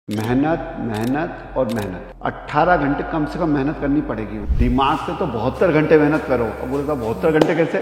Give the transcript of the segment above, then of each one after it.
मेहनत मेहनत और मेहनत 18 घंटे कम से कम मेहनत करनी पड़ेगी। दिमाग से तो 72 घंटे मेहनत करो। अब बोले तो 72 घंटे कैसे?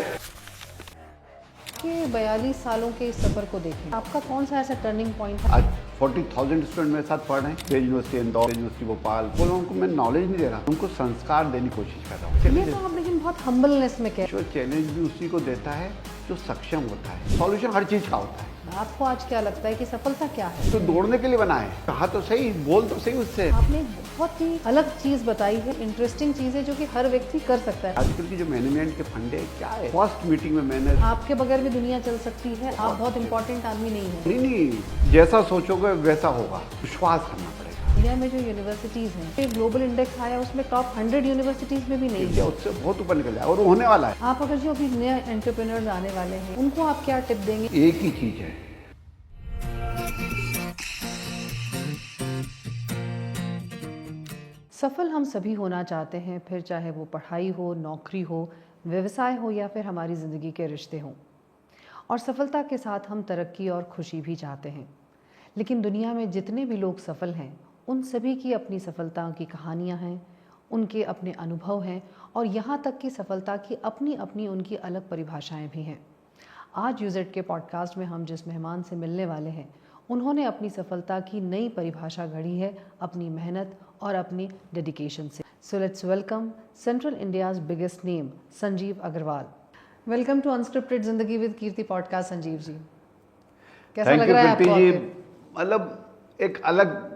के 42 सालों के इस सफर को देखें, आपका कौन सा ऐसा टर्निंग पॉइंट था? आज 40,000 स्टूडेंट मेरे साथ पढ़ रहे हैं। Says university Indore, says university Bhopal. बोलो उनको मैं नॉलेज नहीं दे रहा, उनको संस्कार देने की कोशिश कर रहा हूँ। ये तो आप लेकिन बहुत हम्बलनेस में कह जो चैलेंज भी उसी को देता है जो सक्षम होता है। सॉल्यूशन हर चीज का होता है। आपको आज क्या लगता है कि सफलता क्या है? तो दौड़ने के लिए बना है। कहा तो सही, बोल तो सही उससे। आपने एक बहुत ही अलग चीज बताई है, इंटरेस्टिंग चीज है जो कि हर व्यक्ति कर सकता है। आजकल की जो मैनेजमेंट के फंडे क्या है, फर्स्ट मीटिंग में मैंने आपके बगैर भी दुनिया चल सकती है, आप बहुत इंपॉर्टेंट आदमी नहीं है। नहीं, जैसा सोचोगे वैसा होगा। विश्वास करना पड़ेगा। इंडिया में जो यूनिवर्सिटीज हैं, ग्लोबल इंडेक्स आया उसमें टॉप 100 यूनिवर्सिटीज में भी नहीं इंडिया है। उससे बहुत ऊपर निकल जाए और वो होने वाला है। आप अगर जो अभी नए एंटरप्रेन्योर्स आने वाले हैं, उनको आप क्या टिप देंगे? एक ही चीज है, सफल हम सभी होना चाहते हैं, फिर चाहे वो पढ़ाई हो, नौकरी हो, व्यवसाय हो या फिर हमारी ज़िंदगी के रिश्ते हों। और सफलता के साथ हम तरक्की और खुशी भी चाहते हैं। लेकिन दुनिया में जितने भी लोग सफल हैं, उन सभी की अपनी सफलता की कहानियाँ हैं, उनके अपने अनुभव हैं और यहाँ तक कि सफलता की अपनी अपनी उनकी अलग परिभाषाएं भी हैं। आज यूजेड के पॉडकास्ट में हम जिस मेहमान से मिलने वाले हैं, उन्होंने अपनी सफलता की नई परिभाषा गढ़ी है अपनी मेहनत और अपनी डेडिकेशन से। So let's welcome central India's biggest name, Sanjeev Agrawal. Welcome to unscripted जिंदगी विद कीर्ति पॉडकास्ट। संजीव जी, कैसा थैंक लग यू रहा है कीर्ति आपको? जी। आके? मतलब एक अलग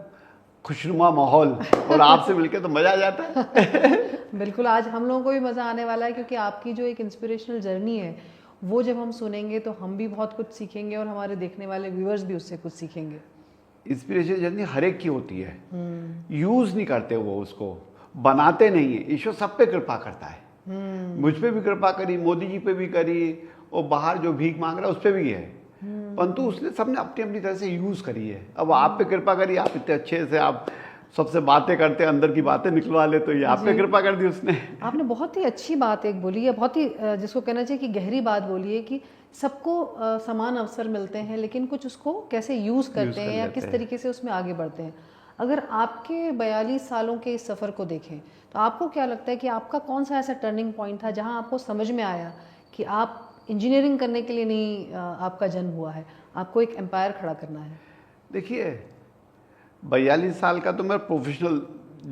खुशनुमा माहौल और आपसे मिलके तो मजा आ जाता है। बिल्कुल, आज हम लोगों को भी मज़ा आने वाला है क्योंकि आपकी जो एक इंस्पिरेशनल जर्नी है, वो जब हम सुनेंगे तो हम भी बहुत कुछ सीखेंगे और हमारे देखने वाले व्यूअर्स भी उससे कुछ सीखेंगे। इंस्पिरेशन जर्नी हर एक की होती है। यूज नहीं करते वो, उसको बनाते नहीं है। ईश्वर सब पे कृपा करता है। मुझ पे भी कृपा करी, मोदी जी पे भी करी, और बाहर जो भीख मांग रहा है उस पे भी है। परंतु उसने सबने अपनी अपनी तरह से यूज करी है। अब आप पे कृपा करी, आप इतने अच्छे से आप सबसे बातें करते, अंदर की बातें निकलवा ले, तो ये आप पे कृपा कर दी उसने। आपने बहुत ही अच्छी बात एक बोली है, बहुत ही जिसको कहना चाहिए कि गहरी बात बोली है कि सबको समान अवसर मिलते हैं, लेकिन कुछ उसको कैसे यूज़ करते हैं या किस तरीके से उसमें आगे बढ़ते हैं। अगर आपके 42 सालों के इस सफ़र को देखें तो आपको क्या लगता है कि आपका कौन सा ऐसा टर्निंग पॉइंट था जहां आपको समझ में आया कि आप इंजीनियरिंग करने के लिए नहीं आपका जन्म हुआ है, आपको एक एम्पायर खड़ा करना है? देखिए, 42 साल का तो मेरा प्रोफेशनल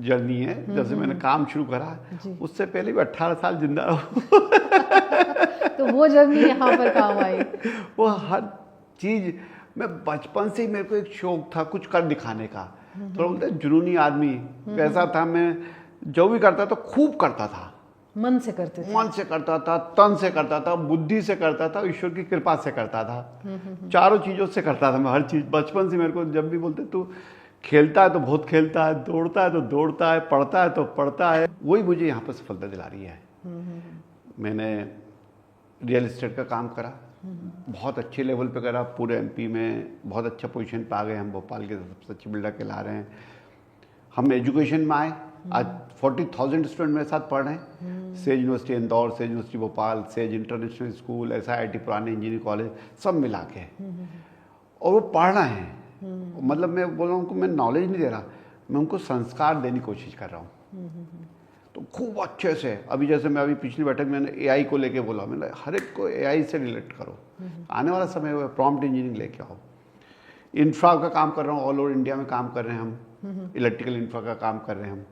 जर्नी है। जब से मैंने काम शुरू करा, उससे पहले भी 18 साल जिंदा रहा। तो वो जर्नी यहाँ पर काम आई। वो हर चीज, मैं बचपन से ही मेरे को एक शौक था कुछ कर दिखाने का। थोड़ा बोलते हैं जुनूनी आदमी, वैसा था। मैं जो भी करता था खूब करता था, मन से करते थे। मन से करता था, तन से करता था, बुद्धि से करता था, ईश्वर की कृपा से करता था। चारों चीजों से करता था मैं हर चीज। बचपन से मेरे को जब भी बोलते तू खेलता है तो बहुत खेलता है, दौड़ता है तो दौड़ता है, पढ़ता है तो पढ़ता है, वही मुझे यहाँ पर सफलता दिला रही है। मैंने रियल एस्टेट का काम करा, बहुत अच्छे लेवल पे करा। पूरे एमपी में बहुत अच्छा पोजीशन पे आ गए हम। भोपाल के सबसे अच्छे बिल्डर कहला रहे हैं। हम एजुकेशन में आए। आज 40,000 स्टूडेंट मेरे साथ पढ़ रहे हैं। Says university Indore, says university Bhopal, says international school, SIIT पुराने इंजीनियरिंग कॉलेज, सब मिला के। और वो पढ़ रहे हैं। मतलब मैं बोल रहा हूँ उनको मैं नॉलेज नहीं दे रहा, मैं उनको संस्कार देने की कोशिश कर रहा हूँ। तो खूब अच्छे से, अभी जैसे मैं अभी पिछली बैठक में मैंने AI को लेके बोला, मैंने हर एक को AI से रिलेट करो। आने वाला समय हुआ, प्रॉम्प्ट इंजीनियरिंग लेके आओ। इंफ्रा का काम कर रहा हूँ, ऑल ओवर इंडिया में काम कर रहे हैं हम। इलेक्ट्रिकल इंफ्रा का काम कर रहे हैं हम।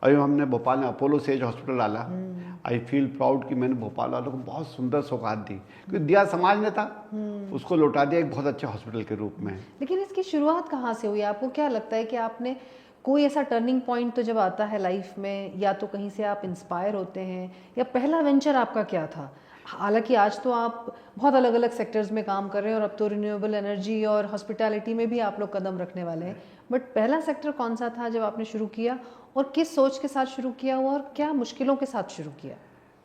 अभी हमने भोपाल में अपोलो सेज हॉस्पिटल डाला। आई फील प्राउड कि मैंने भोपाल वालों को बहुत सुंदर सौगात दी, क्योंकि दिया समाज ने था, उसको लौटा दिया एक बहुत अच्छे हॉस्पिटल के रूप में। लेकिन इसकी शुरुआत कहाँ से हुई? आपको क्या लगता है कि आपने कोई ऐसा टर्निंग पॉइंट तो जब आता है लाइफ में, या तो कहीं से आप इंस्पायर होते हैं, या पहला वेंचर आपका क्या था? हालांकि आज तो आप बहुत अलग अलग सेक्टर्स में काम कर रहे हैं और अब तो रिन्यूएबल एनर्जी और हॉस्पिटैलिटी में भी आप लोग कदम रखने वाले हैं, बट पहला सेक्टर कौन सा था जब आपने शुरू किया, और किस सोच के साथ शुरू किया हुआ, और क्या मुश्किलों के साथ शुरू किया?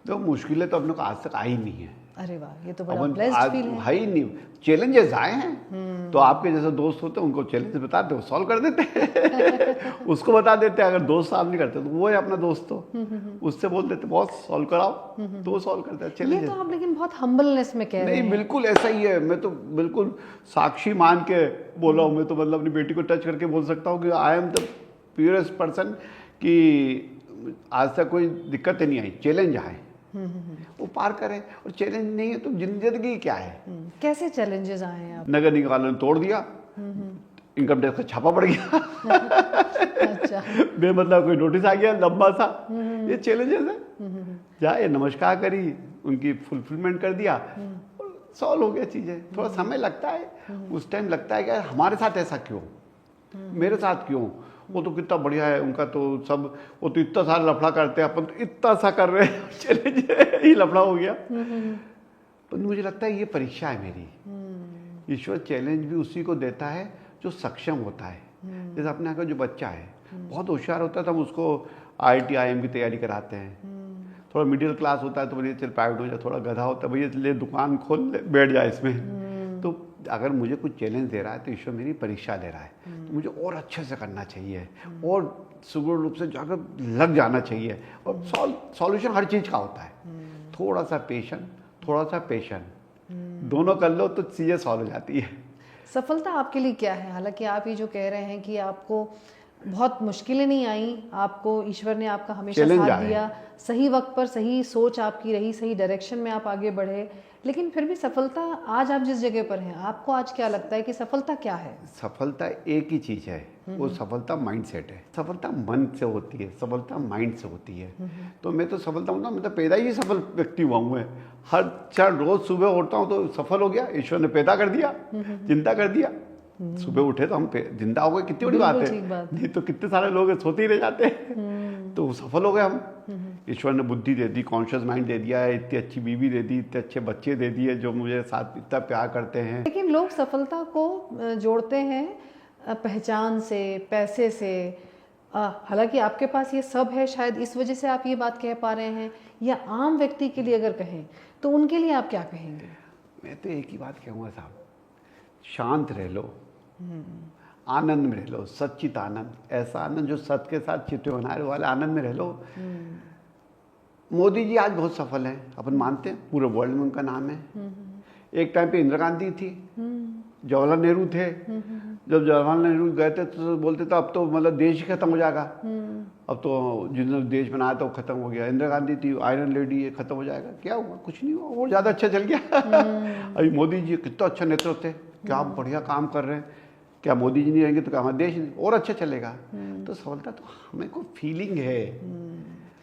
तो मुश्किलें तो अपने को आज तक आई नहीं है। अरे वाह, ये तो बड़ा अपन ब्लेस्ड आज फील है। है ही नहीं, चैलेंजेस आए हैं तो आपके जैसे दोस्त होते हैं उनको चैलेंज बताते हो, सॉल्व कर देते हैं उसको बता देते हैं, अगर दोस्त साहब नहीं करते तो वो है अपना दोस्त, तो उससे बोल देते बॉस सॉल्व कराओ, तो वो सॉल्व करता है ये चैलेंज। तो आप लेकिन बहुत हम्बलनेस में कह रहे नहीं हैं। बिल्कुल ऐसा ही है, मैं तो बिल्कुल साक्षी मान के बोल रहा हूँ, मैं तो मतलब अपनी बेटी को टच करके बोल सकता हूँ कि I am the purest person, कि आज तक कोई दिक्कत ही नहीं आई, चैलेंज आए वो पार करें, और चैलेंज नहीं है तो जिंदगी क्या है। कैसे चैलेंजेस आए हैं आप? नगर निगम वालों ने तोड़ दिया, इनकम टैक्स का छापा पड़ गया अच्छा। बेमतलब कोई नोटिस आ गया लंबा सा, ये चैलेंजेस है। जाए नमस्कार करी, उनकी फुलफिलमेंट कर दिया और सॉल्व हो गया चीजें। थोड़ा समय लगता है, उस टाइम लगता है कि यार हमारे साथ ऐसा क्यों, मेरे साथ क्यों, वो तो कितना बढ़िया है उनका तो सब, वो तो इतना सारा लफड़ा करते हैं, अपन तो इतना सा कर रहे हैं चैलेंज ही लफड़ा हो गया। पर मुझे लगता है ये परीक्षा है मेरी। ईश्वर चैलेंज भी उसी को देता है जो सक्षम होता है। जैसे अपने यहाँ का जो बच्चा है बहुत होशियार होता है तो हम उसको IIT IIM की तैयारी कराते हैं। थोड़ा मिडिल क्लास होता है तो भैया चल प्राइवेट हो जाए, थोड़ा गधा होता है भैया ले दुकान खोल ले बैठ जाए इसमें। तो अगर मुझे कुछ चैलेंज दे रहा है तो ईश्वर मेरी परीक्षा ले रहा है, तो मुझे और अच्छे से करना चाहिए और सुगुण रूप से जाकर लग जाना चाहिए। और सॉल्यूशन हर चीज़ का होता है, थोड़ा सा पेशेंस, थोड़ा सा पेशेंस, दोनों कर लो तो चीज़ें सॉल्व हो जाती है। सफलता आपके लिए क्या है? हालांकि आप ये जो कह रहे हैं कि आपको बहुत मुश्किलें नहीं आई, आपको ईश्वर ने आपका हमेशा चैलेंज साथ आए। दिया, सही वक्त पर सही सोच आपकी रही, सही डायरेक्शन में आप आगे बढ़े, लेकिन फिर भी सफलता, आज आप जिस जगह पर हैं, आपको आज क्या लगता है कि सफलता क्या है? सफलता एक ही चीज़ है, वो सफलता माइंडसेट है। सफलता मन से होती है, सफलता माइंड से होती है। तो मैं तो सफलता हूँ ना, मैं तो पैदा ही सफल व्यक्ति हुआ हूँ। मैं हर क्षण रोज सुबह उठता हूँ तो सफल हो गया, ईश्वर ने पैदा कर दिया, जिंदा कर दिया। सुबह उठे तो हम जिंदा हो गए, कितनी बड़ी बात बिल्कुल ठीक है। बात। नहीं तो कितने सारे लोग सोते ही रह जाते हैं। तो सफल हो गए हम। ईश्वर ने बुद्धि दे दी, कॉन्शियस माइंड दे दिया है, इतनी अच्छी बीवी दे दी, इतने अच्छे बच्चे दे दिए जो मुझे साथ इतना प्यार करते हैं। लेकिन लोग सफलता को जोड़ते हैं पहचान से, पैसे से। हालांकि आपके पास ये सब है, शायद इस वजह से आप ये बात कह पा रहे हैं, या आम व्यक्ति के लिए अगर कहें तो उनके लिए आप क्या कहेंगे? मैं तो एक ही बात कहूँगा साहब, शांत रह लो, आनंद में रह लो, सच्चित आनंद, ऐसा आनंद जो सत्य के साथ चित्त बनाए वाले आनंद में रह लो। मोदी जी आज बहुत सफल हैं, अपन मानते हैं, पूरे वर्ल्ड में उनका नाम है। एक टाइम पे इंदिरा गांधी थी, जवाहरलाल नेहरू थे। जब जवाहरलाल नेहरू गए थे तो बोलते थे अब तो मतलब देश ही खत्म हो जाएगा, अब तो जिन्होंने देश बनाया था वो खत्म हो गया। इंदिरा गांधी थी, आयरन लेडी, ये खत्म हो जाएगा। क्या हुआ? कुछ नहीं हुआ, और ज़्यादा अच्छा चल गया। अभी मोदी जी कितना अच्छा नेतृत्व थे, क्या बढ़िया काम कर रहे हैं। क्या मोदी जी नहीं रहेंगे तो क्या हमारा देश और अच्छा चलेगा? तो सफलता तो हमें को फीलिंग है।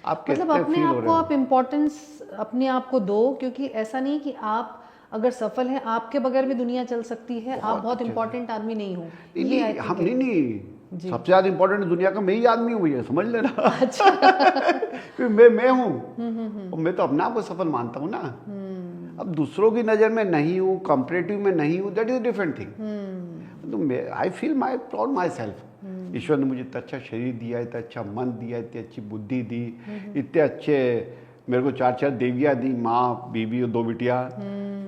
आप मतलब कैसे अपने फील हो आप रहे को हो? आप इम्पोर्टेंस अपने आप को दो, क्योंकि ऐसा नहीं कि आप अगर सफल हैं, आपके बगैर भी दुनिया चल सकती है, आप बहुत अच्छे से। इम्पोर्टेंट आदमी नहीं हो। नहीं, ये नहीं, I think हम है। नहीं जी। सबसे ज्यादा इंपॉर्टेंट दुनिया का मैं ही आदमी हूँ, ये समझ लेना। अच्छा। क्योंकि मैं हूँ और मैं तो अपने आप को सफल मानता हूँ ना। अब दूसरों की नज़र में नहीं हूँ, कंपैरेटिव में नहीं हूँ, दैट इज डिफरेंट थिंग। तो मैं I feel my proud myself. ईश्वर ने मुझे इतना अच्छा शरीर दिया, इतना अच्छा मन दिया, इतनी अच्छी बुद्धि दी, इतने अच्छे मेरे को 4 देवियाँ दी, माँ, बीवी और 2 बिटिया।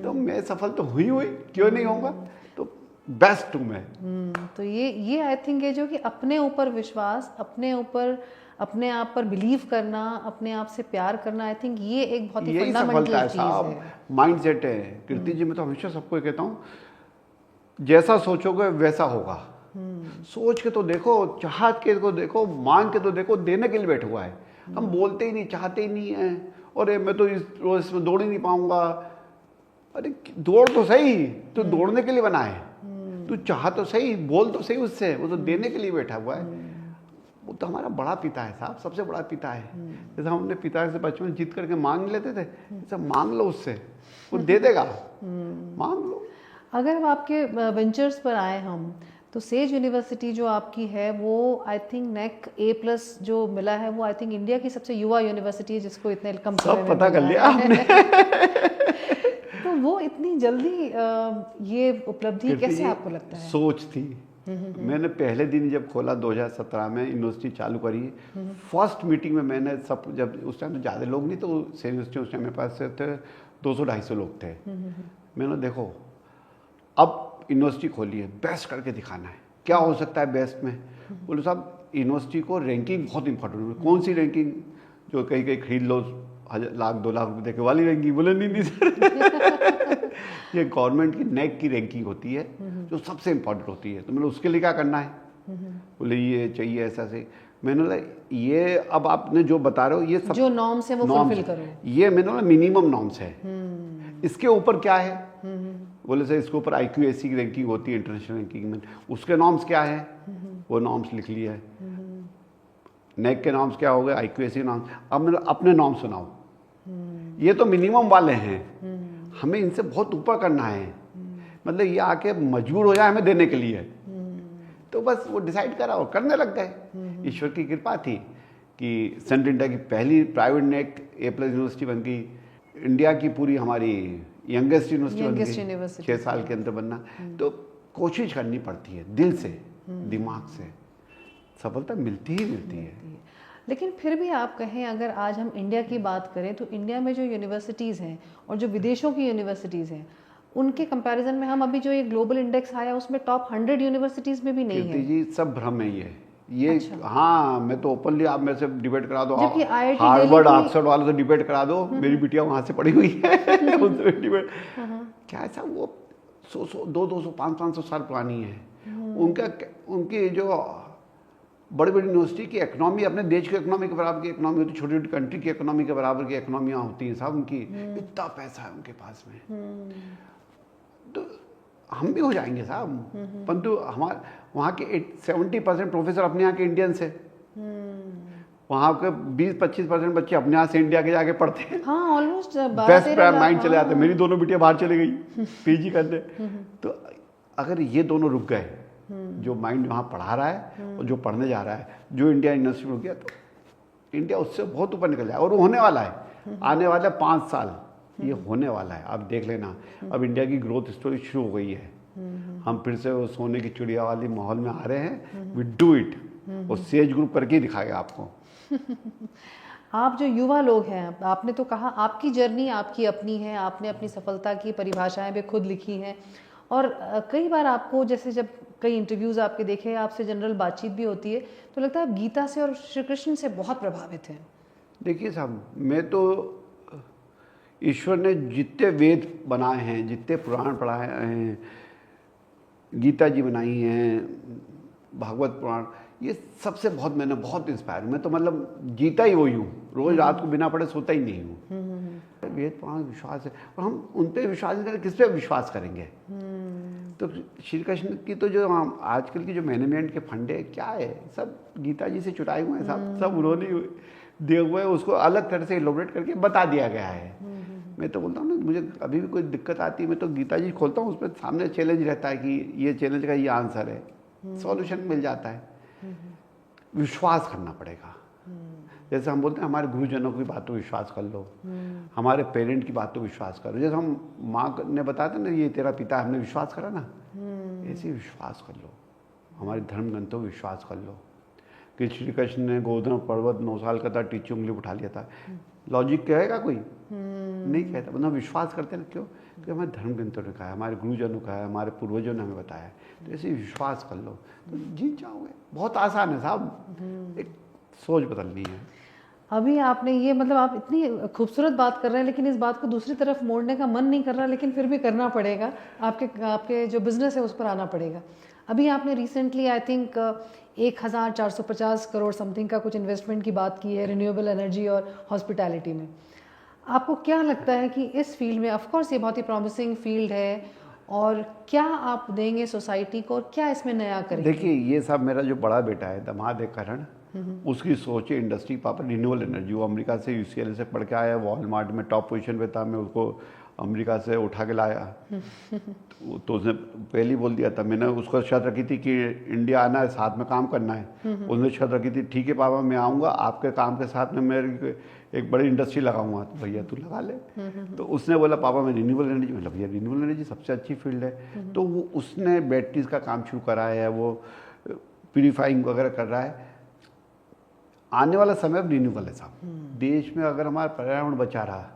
तो मैं सफल तो हुई, क्यों नहीं होऊंगा? तो बेस्ट हूँ मैं। तो ये आई थिंक है जो कि अपने ऊपर विश्वास, अपने ऊपर, अपने आप पर बिलीव करना, अपने आप से प्यार करना, आई थिंक ये एक बहुत ही यही सफलता फंडामेंटल है चीज साहब, है। माइंड सेट है। कीर्ति जी, मैं तो हमेशा सबको कहता हूँ, जैसा सोचोगे वैसा होगा। सोच के तो देखो, चाह के तो देखो, मांग के तो देखो, देने के लिए बैठा हुआ है। हम बोलते ही नहीं, चाहते ही नहीं है, और मैं तो इस रोज इसमें दौड़ ही नहीं पाऊंगा। अरे दौड़ तो सही, तो दौड़ने के लिए बना है। तू चाह तो सही, बोल तो सही उससे, वो तो देने के लिए बैठा हुआ है। वो तो हमारा बड़ा पिता है साहब, सबसे बड़ा पिता है। जैसे हम अपने पिता से बचपन जीत करके मांग लेते थे, जैसे मांग लो उससे, वो दे देगा। मांग लो। अगर आपके वेंचर्स पर आए हम, तो सेज यूनिवर्सिटी जो आपकी है वो आई थिंक नेक A+ जो मिला है, वो आई थिंक इंडिया की सबसे युवा यूनिवर्सिटी है जिसको इतने कम समय सब में पता कर मिला लिया है। हमने। तो वो इतनी जल्दी ये उपलब्धि कीर्ति कैसे जी, आपको लगता है? सोच थी। मैंने पहले दिन जब खोला 2017 में यूनिवर्सिटी चालू करी, फर्स्ट मीटिंग में मैंने सब, जब उस टाइम तो ज़्यादा लोग नहीं, तो यूनिवर्सिटी उस टाइम मेरे पास थे 200-250 लोग थे। मैंने देखो अब यूनिवर्सिटी खोली है, बेस्ट करके दिखाना है, क्या हो सकता है बेस्ट में। बोले साहब यूनिवर्सिटी को रैंकिंग बहुत इंपॉर्टेंट है। कौन सी रैंकिंग? जो कहीं कहीं खरीद लो लाख 2 लाख रुपए देके वाली रैंकिंग? बोले नहीं सर ये गवर्नमेंट की नेक की रैंकिंग होती है जो सबसे इंपॉर्टेंट होती है। तो मैंने उसके लिए क्या करना है? बोले ये चाहिए ऐसा से। मैंने बोला ये अब आपने जो बता रहे हो ये सब जो नॉर्म्स है वो फुलफिल करो। ये मैंने बोला मिनिमम नॉर्म्स है। इसके ऊपर क्या है? बोले सर इसके ऊपर IQAC की रैंकिंग होती है, इंटरनेशनल रैंकिंग में, उसके नॉर्म्स क्या है? वो नॉर्म्स लिख लिया है। नेक के नॉर्म्स क्या हो गए? IQAC के नॉर्म्स। अब मैंने अपने नॉर्म सुनाओ, ये तो मिनिमम वाले हैं, हमें इनसे बहुत ऊपर करना है। मतलब ये आके मजबूर हो जाए हमें देने के लिए। तो बस वो डिसाइड करा और करने लग गए। ईश्वर की कृपा थी कि सेंट्रल इंडिया की पहली प्राइवेट नेक A+ यूनिवर्सिटी बन गई। इंडिया की पूरी हमारी यंगेस्ट यूनिवर्सिटी बन गई 6 साल के अंदर बनना। तो कोशिश करनी पड़ती है दिल से, दिमाग से, सफलता मिलती ही मिलती है। लेकिन फिर भी आप कहें अगर आज हम इंडिया की बात करें तो इंडिया में जो यूनिवर्सिटीज़ हैं और जो विदेशों की यूनिवर्सिटीज़ हैं उनके कंपैरिजन में हम अभी जो ये ग्लोबल इंडेक्स आया उसमें टॉप 100 यूनिवर्सिटीज़ में भी नहीं है। जी सब भ्रम है ये। अच्छा। हाँ मैं तो ओपनली आप मेरे से डिबेट करा दो, जबकि IIT हार्वर्ड दिल्ली ऑक्सफोर्ड वालों से डिबेट करा दो, मेरी बिटिया वहाँ से पढ़ी हुई है उनसे डिबेट क्या ऐसा वो 100 200 500 साल पुरानी है। उनकी जो बड़ी बड़ी यूनिवर्सिटी की इकोनॉमी अपने देश की इकोनॉमी के बराबर की इकोनॉमी होती है, छोटी छोटी कंट्री की इकोनॉमी के बराबर की इकोनॉमियाँ होती हैं साहब उनकी। इतना पैसा है उनके पास में, तो हम भी हो जाएंगे साहब। परंतु हमारे वहाँ के 70% प्रोफेसर अपने यहाँ के इंडियंस है। वहाँ के 20-25% बच्चे अपने यहाँ से इंडिया के जाके पढ़ते हैं। हाँ ऑलमोस्ट बेस्ट माइंड चले आते हैं। मेरी दोनों बेटियां बाहर चली गई PG करने। तो अगर ये दोनों रुक गए, जो माइंड वहाँ पढ़ा रहा है और जो पढ़ने जा रहा है, जो इंडिया यूनिवर्सिटी में रुक गया, तो इंडिया उससे बहुत ऊपर निकल जाएगा। और वो होने वाला है, आने वाले 5 साल ये होने वाला है। आप देख लेना, अब इंडिया की ग्रोथ स्टोरी शुरू हो गई है। हम फिर से वो सोने की चिड़िया वाली माहौल में आ रहे हैं। वी डू इट, और सेज ग्रुप करके ही दिखाएगा आपको। आप जो युवा लोग हैं, आपने तो कहा आपकी जर्नी आपकी अपनी है, आपने अपनी सफलता की परिभाषाएं भी खुद लिखी हैं और कई बार आपको जैसे जब कई इंटरव्यूज़ आपके देखे, आपसे जनरल बातचीत भी होती है तो लगता है आप गीता से और श्री कृष्ण से बहुत प्रभावित हैं। देखिए साहब, मैं तो ईश्वर ने जितने वेद बनाए हैं, जितने पुराण पढ़ाए हैं, गीता जी बनाई हैं, भागवत पुराण, ये सबसे मैंने बहुत इंस्पायर हूँ। मैं तो मतलब जीता ही वही हूँ, रोज रात को बिना पढ़े सोता ही नहीं हूँ। वेद पुराण विश्वास है, और हम उन पे विश्वास नहीं करें, किस पे विश्वास करेंगे? तो श्री कृष्ण की तो जो आजकल की जो मैनेजमेंट के फंडे क्या है, सब गीता जी से चुराए हुए हैं, सब उन्होंने दिए हुए हैं, उसको अलग तरह से इलोबरेट करके बता दिया गया है। मैं तो बोलता हूँ ना, मुझे अभी भी कोई दिक्कत आती है, मैं तो गीता जी खोलता हूँ, उस पर सामने चैलेंज रहता है कि ये चैलेंज का ये आंसर है, सॉल्यूशन मिल जाता है। विश्वास करना पड़ेगा। जैसे हम बोलते हैं हमारे गुरुजनों की बात तो विश्वास कर लो, हमारे पेरेंट की बात तो विश्वास करो। जैसे हम माँ ने बताया था ना, ये तेरा पिता, हमने विश्वास करा ना, ऐसे विश्वास कर लो। हमारे धर्म ग्रंथों में विश्वास कर लो कि श्री कृष्ण ने गोवर्धन पर्वत 9 साल का था, टीची उंगली उठा लिया था। लॉजिक कहेगा कोई? नहीं कहता। मतलब विश्वास करते ना, क्यों? क्योंकि हमारे धर्म ग्रंथों ने कहा है, हमारे गुरुजनों का है, हमारे पूर्वजों ने हमें बताया है। तो ऐसे विश्वास कर लो तो जीत जाओगे। बहुत आसान है साहब, एक सोच बदलनी है। अभी आपने ये मतलब आप इतनी खूबसूरत बात कर रहे हैं, लेकिन इस बात को दूसरी तरफ मोड़ने का मन नहीं कर रहा, लेकिन फिर भी करना पड़ेगा। आपके जो बिजनेस है उस पर आना पड़ेगा। अभी आपने recently I think 1450 crore something का कुछ इन्वेस्टमेंट की बात की है रिन्यूएबल एनर्जी और हॉस्पिटैलिटी में। आपको क्या लगता है कि इस फील्ड में, ऑफ कोर्स ये बहुत ही प्रॉमिसिंग फील्ड है, और क्या आप देंगे सोसाइटी को और क्या इसमें नया करेंगे? देखिए, ये सब मेरा जो बड़ा बेटा है, दामाद है करण, उसकी सोच है इंडस्ट्री पापा रिन्यूएबल एनर्जी। वो अमेरिका से UCLA से पढ़ के आया, वॉलमार्ट में टॉप पोजीशन पे था, मैं उसको अमेरिका से उठा के लाया। तो उसने पहले ही बोल दिया था, मैंने उसको शर्त रखी थी कि इंडिया आना है, साथ में काम करना है। उसने शर्त रखी थी, ठीक है पापा मैं आऊँगा, आपके काम के साथ में मैं एक बड़ी इंडस्ट्री लगाऊंगा। तो भैया तू लगा ले। तो उसने बोला पापा मैं रिन्यूएबल एनर्जी, मतलब भैया रिन्यूएबल एनर्जी सबसे अच्छी फील्ड है। तो वो उसने बैटरीज का काम शुरू करा है, वो प्यूरीफाइंग वगैरह कर रहा है। आने वाला समय अब रिन्यूएबल है साहब। देश में अगर हमारा पर्यावरण बचा रहा,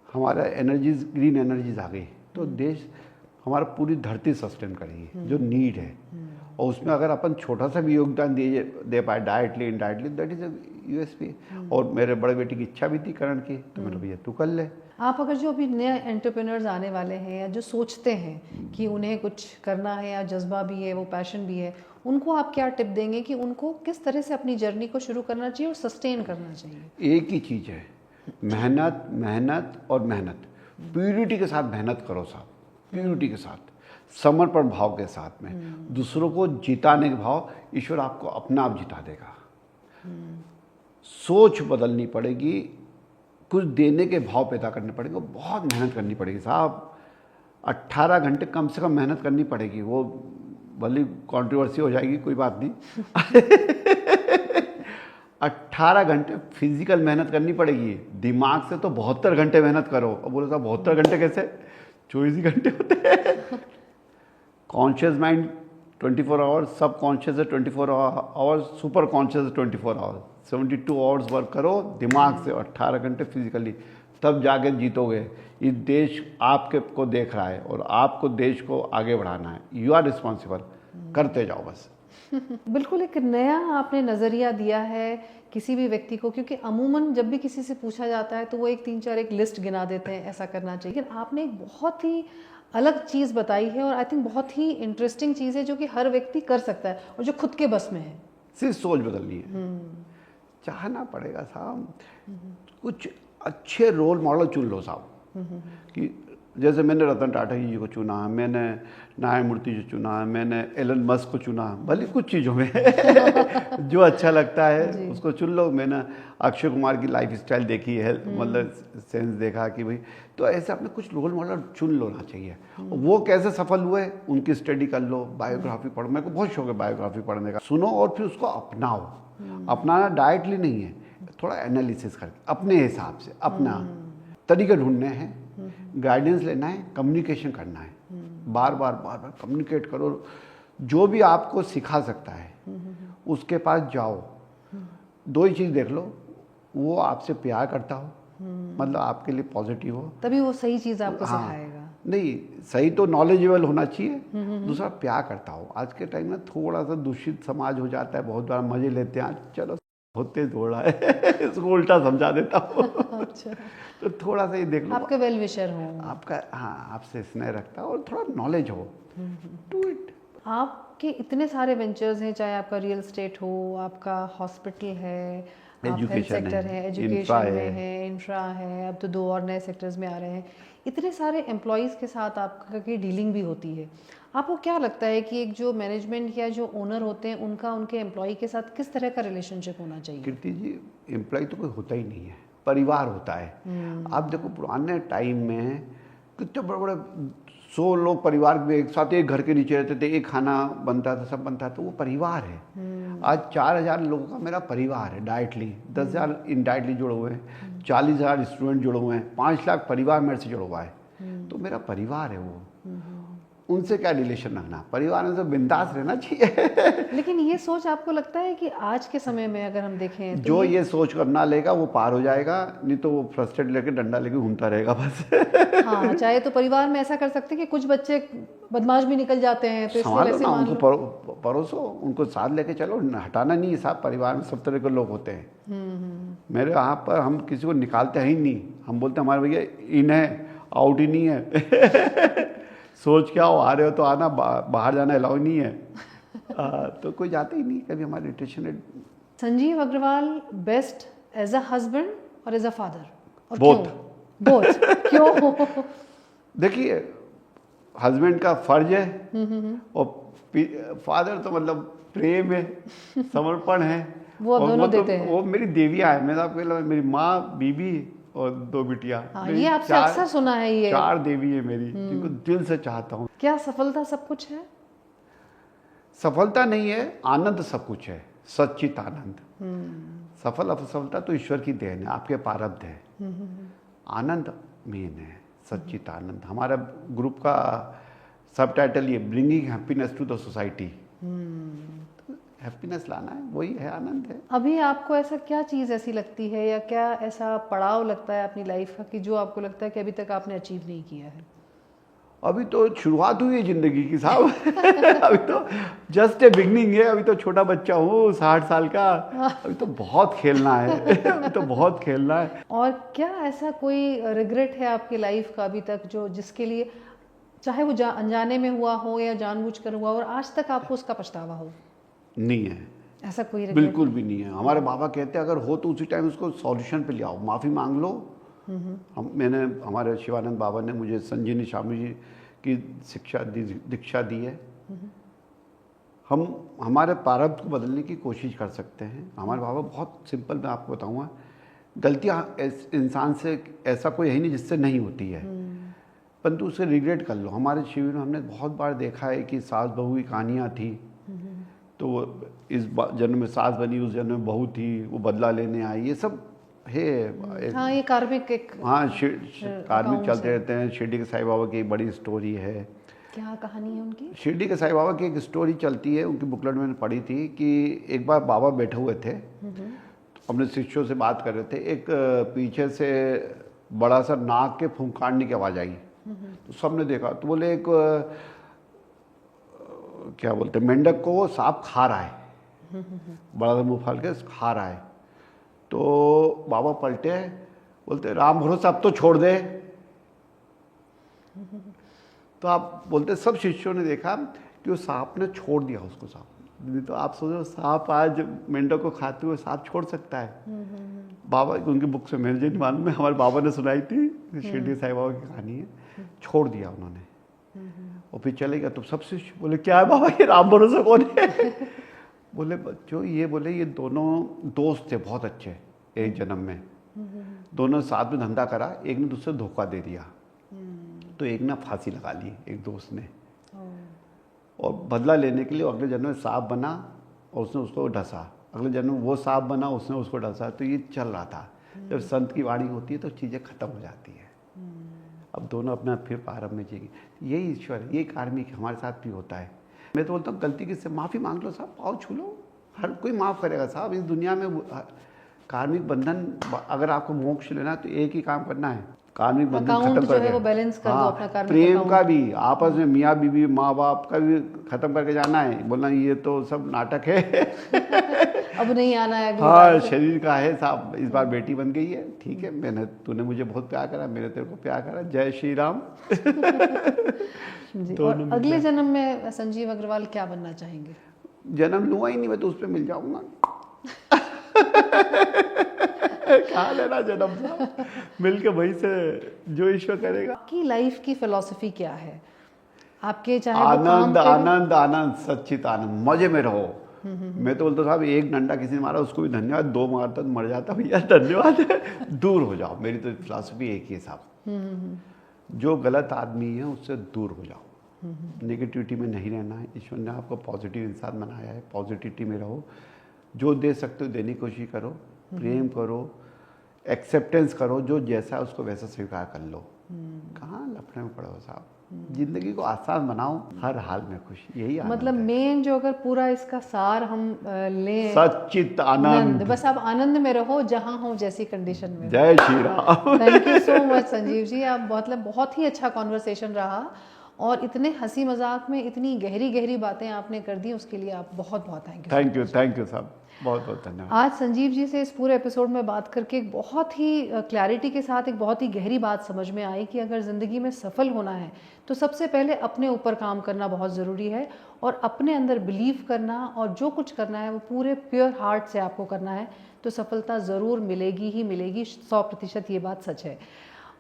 हमारा एनर्जीज, ग्रीन एनर्जीज आ गई तो देश हमारा पूरी धरती सस्टेन करेगी, जो नीड है। और उसमें अगर अपन छोटा सा भी योगदान दे पाए, directly indirectly, that is USP. और मेरे बड़े बेटे की इच्छा भी थी करण की, तो मैंने भैया तू कर ले। आप अगर जो अभी नए एंटरप्रेन्योर्स आने वाले हैं या जो सोचते हैं कि उन्हें कुछ करना है या जज्बा भी है, वो पैशन भी है, उनको आप क्या टिप देंगे कि उनको किस तरह से अपनी जर्नी को शुरू करना चाहिए और सस्टेन करना चाहिए? एक ही चीज़ है, मेहनत, मेहनत और मेहनत। प्यूरिटी के साथ मेहनत करो साहब, प्यूरिटी के साथ, समर्पण भाव के साथ में, दूसरों को जिताने के भाव, ईश्वर आपको अपना आप जिता देगा। सोच बदलनी पड़ेगी, कुछ देने के भाव पैदा करने पड़ेंगे, बहुत मेहनत करनी पड़ेगी साहब। 18 घंटे कम से कम मेहनत करनी पड़ेगी। वो भले कंट्रोवर्सी हो जाएगी, कोई बात नहीं। 18 घंटे फिजिकल मेहनत करनी पड़ेगी। दिमाग से तो 72 घंटे मेहनत करो। अब बोले साहब 72 घंटे कैसे? 24 ही घंटे होते हैं। कॉन्शियस माइंड 24 आवर्स, सब कॉन्शियस है 24 आवर्स, सुपर कॉन्शियस है 24 आवर्स। 72 आवर्स वर्क करो दिमाग से, 18 घंटे फिजिकली, तब जाके जीतोगे। ये देश आपके को देख रहा है और आपको देश को आगे बढ़ाना है। यू आर रिस्पॉन्सिबल, करते जाओ बस। बिल्कुल एक नया आपने नज़रिया दिया है किसी भी व्यक्ति को, क्योंकि अमूमन जब भी किसी से पूछा जाता है तो वो एक 3-4 एक लिस्ट गिना देते हैं, ऐसा करना चाहिए। लेकिन आपने एक बहुत ही अलग चीज़ बताई है और आई थिंक बहुत ही इंटरेस्टिंग चीज़ है जो कि हर व्यक्ति कर सकता है और जो खुद के बस में है। सिर्फ सोच बदलनी है, चाहना पड़ेगा साहब। कुछ अच्छे रोल मॉडल चुन लो साहब, कि जैसे मैंने रतन टाटा जी को चुना, मैंने न्यायमूर्ति जी चुना, मैंने एलन मस्क को चुना, भले कुछ चीज़ों में जो अच्छा लगता है उसको चुन लो। मैंने अक्षय कुमार की लाइफ स्टाइल देखी है, मतलब सेंस देखा कि भाई, तो ऐसे अपने कुछ रोल मॉडल चुन लेना चाहिए। वो कैसे सफल हुए उनकी स्टडी कर लो, बायोग्राफी पढ़ो। मेरे को बहुत शौक है बायोग्राफी पढ़ने का। सुनो और फिर उसको अपनाओ। अपनाना डायरेक्टली नहीं है, थोड़ा एनालिसिस करके अपने हिसाब से अपना तरीके ढूंढने हैं, गाइडेंस लेना है, कम्युनिकेशन करना है। बार बार कम्युनिकेट करो। जो भी आपको सिखा सकता है उसके पास जाओ। 2 ही चीज़ देख लो, वो आपसे प्यार करता हो, मतलब आपके लिए पॉजिटिव हो, तभी वो सही चीज़ आपको सिखाएगा। नहीं सही तो नॉलेजेबल होना चाहिए, दूसरा प्यार करता हो। आज के टाइम में थोड़ा सा दूषित समाज हो जाता है, बहुत बार मजे लेते हैं, चलो होते थोड़ा है, इसको उल्टा समझा देता हूँ। अच्छा। तो थोड़ा सा ये देख लो, आपके वेल विशर हो, आपका, हाँ, आपसे स्नेह रखता है और थोड़ा नॉलेज हो, डू इट। आपके इतने सारे वेंचर्स हैं, चाहे आपका रियल एस्टेट हो, आपका हॉस्पिटल है, आप हेल्थ सेक्टर है, एजुकेशन में है, इंफ्रा है, अब तो 2 और नए सेक्टर्स में आ रहे हैं। इतने सारे एम्प्लॉयज़ के साथ आपकी डीलिंग भी होती है। आपको क्या लगता है कि एक जो मैनेजमेंट या जो ओनर होते हैं उनका उनके एम्प्लॉय के साथ किस तरह का रिलेशनशिप होना चाहिए? कीर्ति जी, एम्प्लॉय तो कोई होता ही नहीं है, परिवार होता है। आप देखो पुराने टाइम में कितने बड़े बड़े 100 लोग परिवार में एक साथ एक घर के नीचे रहते थे, एक खाना बनता था, सब बनता था, तो वो परिवार है। आज 4000 लोगों का मेरा परिवार है डायरेक्टली, 10,000 इनडायरेक्टली जुड़े हुए हैं, 40,000 स्टूडेंट जुड़े हुए हैं, 5 लाख परिवार मेरे से जुड़ा हुआ है। तो मेरा परिवार है वो, उनसे क्या रिलेशन रखना, परिवार में तो बिंदास रहना चाहिए। लेकिन ये सोच आपको लगता है कि आज के समय में अगर हम देखें तो जो ये सोच कर ना लेगा वो पार हो जाएगा, नहीं तो वो फ्रस्ट्रेट लेके डंडा लेके घूमता रहेगा बस। हाँ, चाहे तो परिवार में ऐसा कर सकते हैं कि कुछ बच्चे बदमाश भी निकल जाते हैं, तो इसलिए संभालो वैसे ना, मान उनको लो। परोसो, उनको साथ लेके चलो, हटाना नहीं है साहब। परिवार में सब तरह के लोग होते हैं। मेरे यहाँ पर हम किसी को निकालते हैं ही नहीं, हम बोलते हैं हमारे भैया इन है, आउट ही नहीं है। सोच क्या हो, आ रहे हो तो आना, बाहर जाना अलाउ नहीं है। तो कोई जाता ही नहीं कभी हमारे relation. Sanjeev Agrawal best as a husband और एज अ फादर, और बोथ क्यों? देखिए, हस्बैंड का फर्ज है और फादर तो मतलब प्रेम है, समर्पण है। वो अब दोनों देते हैं। वो मेरी देवियाँ है। मैं आपको, मेरी माँ, बीबी और 2 बिटियाँ। हाँ, ये आपसे अक्सर सुना है। ये 4 देवी है मेरी, जिनको दिल से चाहता हूँ। क्या सफलता सब कुछ है? सफलता नहीं है, आनंद सब कुछ है, सच्चित आनंद। सफल असफलता तो ईश्वर की देन है, आपके प्रारब्ध है। आनंद मेन है, सच्चित आनंद। हमारा ग्रुप का सब टाइटल ये, bringing happiness to the society. Happiness लाना है, वही है आनंद है। अभी आपको ऐसा क्या चीज़ ऐसी लगती है या क्या ऐसा पड़ाव लगता है अपनी लाइफ का कि जो आपको लगता है कि अभी तक आपने अचीव नहीं किया है? अभी तो शुरुआत हुई है ज़िंदगी की साहब। अभी तो जस्ट ए बिगनिंग है। अभी तो छोटा बच्चा हूँ 60 साल का। अभी तो बहुत खेलना है। अभी तो बहुत खेलना है। और क्या ऐसा कोई रिग्रेट है आपकी लाइफ का अभी तक जो जिसके लिए चाहे वो अनजाने में हुआ हो या जानबूझकर हुआ और आज तक आपको उसका पछतावा हो? नहीं है, ऐसा कोई रिग्रेट? बिल्कुल भी नहीं है। हमारे बाबा कहते हैं अगर हो तो उसी टाइम उसको सॉल्यूशन पे ले आओ, माफ़ी मांग लो। हमारे शिवानंद बाबा ने मुझे संजीवनी स्वामी जी की दीक्षा दी है। हम हमारे प्रारब्ध को बदलने की कोशिश कर सकते हैं। हमारे बाबा बहुत सिंपल, मैं आपको बताऊंगा, गलतियां इंसान से ऐसा कोई है ही नहीं जिससे नहीं होती है, परंतु उसे रिग्रेट कर लो। हमारे शिविर में हमने बहुत बार देखा है कि सास बहू की कहानियाँ थी, तो वो इस जन्म में सास बनी, उस जन्म में बहू थी, वो बदला लेने आई, ये सब है। हाँ, ये कार्मिक एक हाँ, कार्मिक चलते रहते हैं। शिरडी के साईं बाबा की एक बड़ी स्टोरी है। क्या कहानी है उनकी? शिरडी के साईं बाबा की एक स्टोरी चलती है, उनकी बुकलेट मैंने पढ़ी थी कि एक बार बाबा बैठे हुए थे, अपने शिष्यों से बात कर रहे थे। एक पीछे से बड़ा सा नाक के फूंकाड़ने की आवाज़ आई, तो सबने देखा, तो बोले एक क्या बोलते हैं, मेंढक को वो सांप खा रहा है, बड़ा सा मुँह फाड़ के खा रहा है। तो बाबा पलटे, बोलते राम भरोसा अब तो छोड़ दे। तो आप बोलते सब शिष्यों ने देखा कि वो सांप ने छोड़ दिया उसको। सांप, तो आप सोचो सांप आज मेंढक को खाते हुए सांप छोड़ सकता है? बाबा, उनकी बुक से मेरे जी मालूम है, हमारे बाबा ने सुनाई थी, शिरडी साईं बाबा की कहानी है। छोड़ दिया उन्होंने और फिर चले गया। तो सब शिष्य बोले क्या है बाबा, ये राम भरोसा कौन है? बोले बच्चों, ये बोले ये दोनों दोस्त थे बहुत अच्छे, एक जन्म में दोनों साथ में धंधा करा, एक ने दूसरे धोखा दे दिया, तो एक ने फांसी लगा ली, एक दोस्त ने, और बदला लेने के लिए अगले जन्म में सांप बना और उसने उसको ढसा, अगले जन्म में वो सांप बना, उसने उसको ढसा। तो ये चल रहा था। जब संत की वाणी होती है तो चीज़ें खत्म हो जाती है। अब दोनों अपना फिर प्रारंभ में जिएंगे। यही ईश्वर है, यही कार्मिक हमारे साथ भी होता है। मैं तो बोलता हूँ गलती किससे माफ़ी मांग लो साहब, पाँव छू लो, हर कोई माफ़ करेगा साहब। इस दुनिया में कार्मिक बंधन, अगर आपको मोक्ष लेना है तो एक ही काम करना है, कार्मिक बंधन खत्म कर वो बैलेंस कर दो अपना कार्मिक प्रेम का भी, आपस में मियाँ बीवी माँ बाप का भी खत्म करके जाना है। बोलना ये तो सब नाटक है, अब नहीं आना है। हाँ, शरीर का है साहब। इस बार बेटी बन गई है, ठीक है, तूने मुझे बहुत प्यार करा, मैंने तेरे को प्यार करा, जय श्री राम। जी। और अगले जन्म में संजीव अग्रवाल क्या बनना चाहेंगे? जन्म लूंगा ही नहीं मैं तो उस पर मिल जाऊंगा। कहाँ लेना जन्म साहब, मिल के वहीं से जो ईश्वर करेगा। आपकी लाइफ की फिलॉसफी क्या है आपके? चाहे आनंद आनंद आनंद, सच्चित आनंद, मजे में रहो। मैं तो बोलता साहब, एक डंडा किसी ने मारा उसको भी धन्यवाद, दो मारता तो मर जाता भैया धन्यवाद, दूर हो जाओ। मेरी तो फिलॉसफी एक ही है साहब, जो गलत आदमी है उससे दूर हो जाओ, नेगेटिविटी में नहीं रहना है। ईश्वर ने आपको पॉजिटिव इंसान बनाया है, पॉजिटिविटी में रहो, जो दे सकते हो देने की कोशिश करो, प्रेम करो, एक्सेप्टेंस करो, जो जैसा है उसको वैसा स्वीकार कर लो। कहाँ लफड़े में पड़ो साहब, जिंदगी को आसान बनाओ, हर हाल में खुश, यही मतलब मेन जो अगर पूरा इसका सार हम लें, सच्चित आनंद, बस आप आनंद में रहो जहां हो, जैसी कंडीशन में। जय Shri Ram. Thank you so much Sanjeev ji, आप मतलब बहुत ही अच्छा कॉन्वर्सेशन रहा और इतने हंसी मजाक में इतनी गहरी गहरी बातें आपने कर दी, उसके लिए आप बहुत बहुत थैंक यू साहब, बहुत बहुत धन्यवाद। आज संजीव जी से इस पूरे एपिसोड में बात करके एक बहुत ही क्लैरिटी के साथ एक बहुत ही गहरी बात समझ में आई कि अगर ज़िंदगी में सफल होना है तो सबसे पहले अपने ऊपर काम करना बहुत ज़रूरी है और अपने अंदर बिलीव करना, और जो कुछ करना है वो पूरे प्योर हार्ट से आपको करना है, तो सफलता ज़रूर मिलेगी ही मिलेगी। 100% ये बात सच है।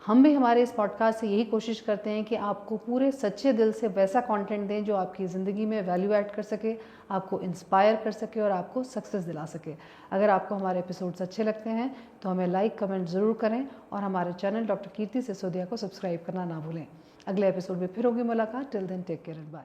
हम भी हमारे इस पॉडकास्ट से यही कोशिश करते हैं कि आपको पूरे सच्चे दिल से वैसा कंटेंट दें जो आपकी ज़िंदगी में वैल्यू ऐड कर सके, आपको इंस्पायर कर सके और आपको सक्सेस दिला सके। अगर आपको हमारे एपिसोड्स अच्छे लगते हैं तो हमें लाइक कमेंट ज़रूर करें और हमारे चैनल डॉक्टर कीर्ति सिसोदिया को सब्सक्राइब करना ना भूलें। अगले एपिसोड में फिर होगी मुलाकात। Till then take care and bye.